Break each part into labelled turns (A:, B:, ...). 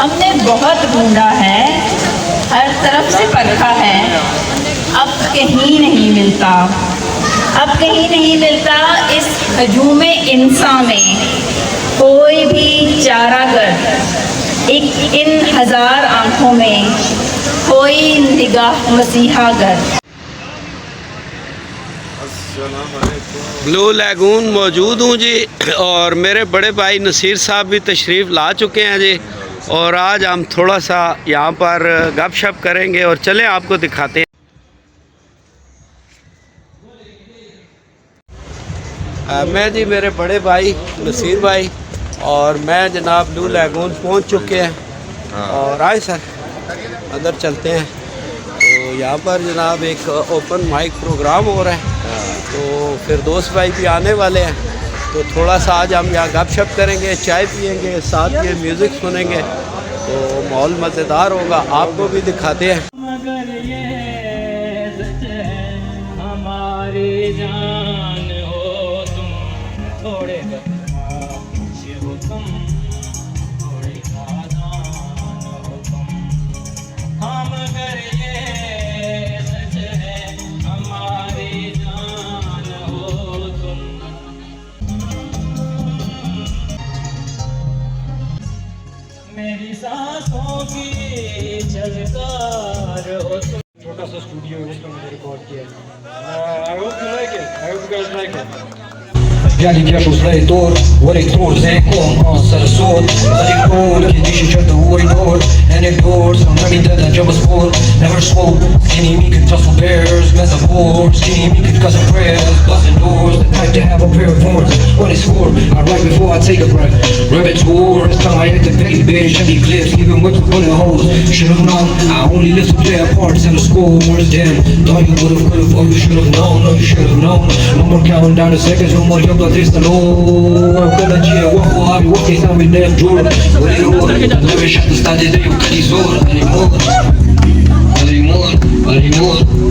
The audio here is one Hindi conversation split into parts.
A: हमने बहुत ढूंढा है, हर तरफ से परखा है, अब कहीं नहीं मिलता, अब कहीं नहीं मिलता इस हजूम इंसान में कोई भी चारागर। एक इन हजार आंखों में कोई निगाह मसीहागर।
B: ब्लू लैगून मौजूद हूँ जी, और मेरे बड़े भाई नसीर साहब भी तशरीफ़ ला चुके हैं जी। और आज हम थोड़ा सा यहाँ पर गपशप करेंगे और चलें आपको दिखाते हैं। मैं जी, मेरे बड़े भाई नसीर भाई और मैं जनाब ब्लू लैगून पहुँच चुके हैं। और आए सर अंदर चलते हैं। तो यहाँ पर जनाब एक ओपन माइक प्रोग्राम हो रहा है, तो फिर दोस्त भाई भी आने वाले हैं। तो थोड़ा सा आज हम यहाँ गपशप करेंगे, चाय पियेंगे, साथ ये म्यूज़िक सुनेंगे, तो माहौल मज़ेदार होगा। आपको भी दिखाते हैं।
C: मगर ये सच है हमारी जान हो तुम, थोड़े बदमाश हो तुम, थोड़े नादान हो तुम। हाँ मगर ये सच है हमारी जान हो तुम। मेरी सांसों की झलकार हो तुम।
D: छोटा सा स्टूडियो है जिसमें मैंने रिकॉर्ड किया है। I hope you like it. I hope you guys like it.
E: Pjali kjaku sledor, ore ktor zekon asar sod. Adi kod, ki dishi qërtë uaj nor. Anecdote, sa më min dëda gjëbë sport. Never swope, skinny me could tussle bears. Mess up boards, skinny me could cuss and prayers. Busting doors, the type to have a pair of horns. What is for? I write before I take a breath. Repertoire, it's time I activate, bitch. Heavy clips, even with the bullet holes. Should've known, I only live to play a parts and the scores. Damn, thought you would've, could've, or you should've known. No, you should've known. No more counting down the seconds, no more young this the Lord. I'm gonna cheer, walk for Harvey, walk his time with them Jordan. What it all, never shut the start today, you can't isolate anymore.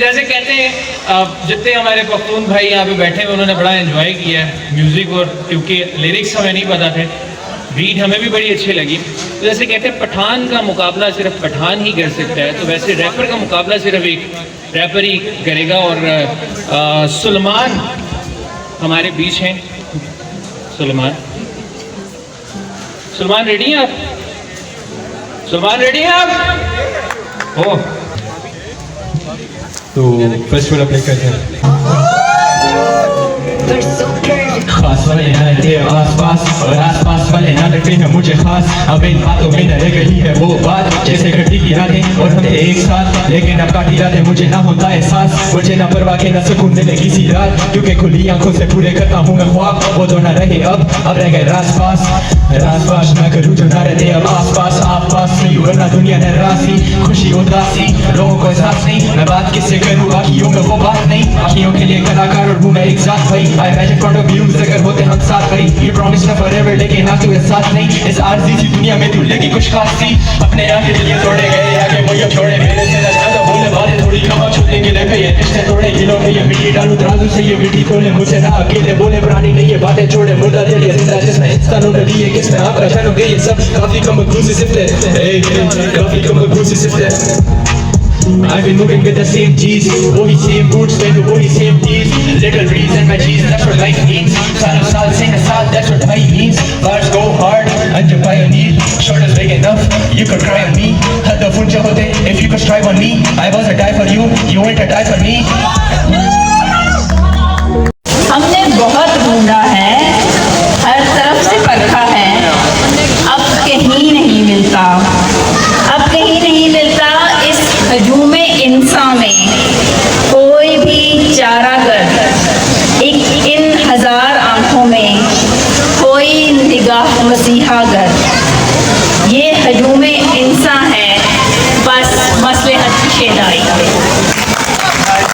C: जैसे कहते हैं जितने हमारे पख्तून भाई यहाँ पे बैठे हुए उन्होंने बड़ा एंजॉय किया है म्यूज़िक, और क्योंकि लिरिक्स हमें नहीं पता थे, बीट हमें भी बड़ी अच्छी लगी। तो जैसे कहते हैं पठान का मुकाबला सिर्फ पठान ही कर सकता है, तो वैसे रैपर का मुकाबला सिर्फ एक रैपर ही करेगा। और सुलेमान हमारे बीच हैं। सुलेमान रेडी हैं आप? सुलेमान रेडी हैं आप? हो
D: तो फेस्टिवल अप्लाई करते हैं।
F: खास वाले ना तेरे आस पास और आस पास वाले ना लगते हैं मुझे खास। अब इन बातों में न रह गई है वो बात, जैसे कटी की रातें और हम एक साथ, लेकिन अब काटी रातें मुझे ना होता एहसास। मुझे ना परवाह के ना सुकून मिले किसी रात, क्योंकि खुली आंखों से पूरे करता हूँ मैं ख्वाब। वो तो ना रहे अब रह गए रास पास मैं करूँ जो ना रहे अब आस पास नहीं वरना दुनिया ने रासी। खुशी उदासी लोगों को एहसास नहीं, मैं बात किससे करूँ बाकियों में वो बात नहीं। बाकियों के लिए कलाकार और हूँ मैं एक साथ भाई। I imagine front of you अगर होते हम साथ भाई। यू प्रॉमिस ना फॉरएवर लेकिन ना तू साथ नहीं। इस आरज़ी सी दुनिया में तू लगी कुछ खास सी। अपने आगे दिल तोड़े गए आगे वो अब छोड़े मेरे से ना ज्यादा बोले बातें थोड़ी कम छूने के लिए ये रिश्ते तोड़े किलो में ये मिट्टी डालूं तराजू से ये मिट्टी तोड़े मुझे ना अकेले बोले पुरानी नहीं ये बातें छोड़े मुर्दा दिल ये जिंदा जिसमें इंसानों ने लिए किसमें आपका जानोगे ये सब काफी कम क्रूसी सिफ्ते काफी कम क्रूसी सिफ्ते। I've been moving with the same G's, वही same boots में तो वही same tees. Little reason my G's, that's what life means. सालों साल से साल, that's what life means. Bars go hard, and you pioneer. Shoulders big enough, you could cry on me. हद फुंजा होते, if you could strive on me. I was a die for you, you weren't a die for me.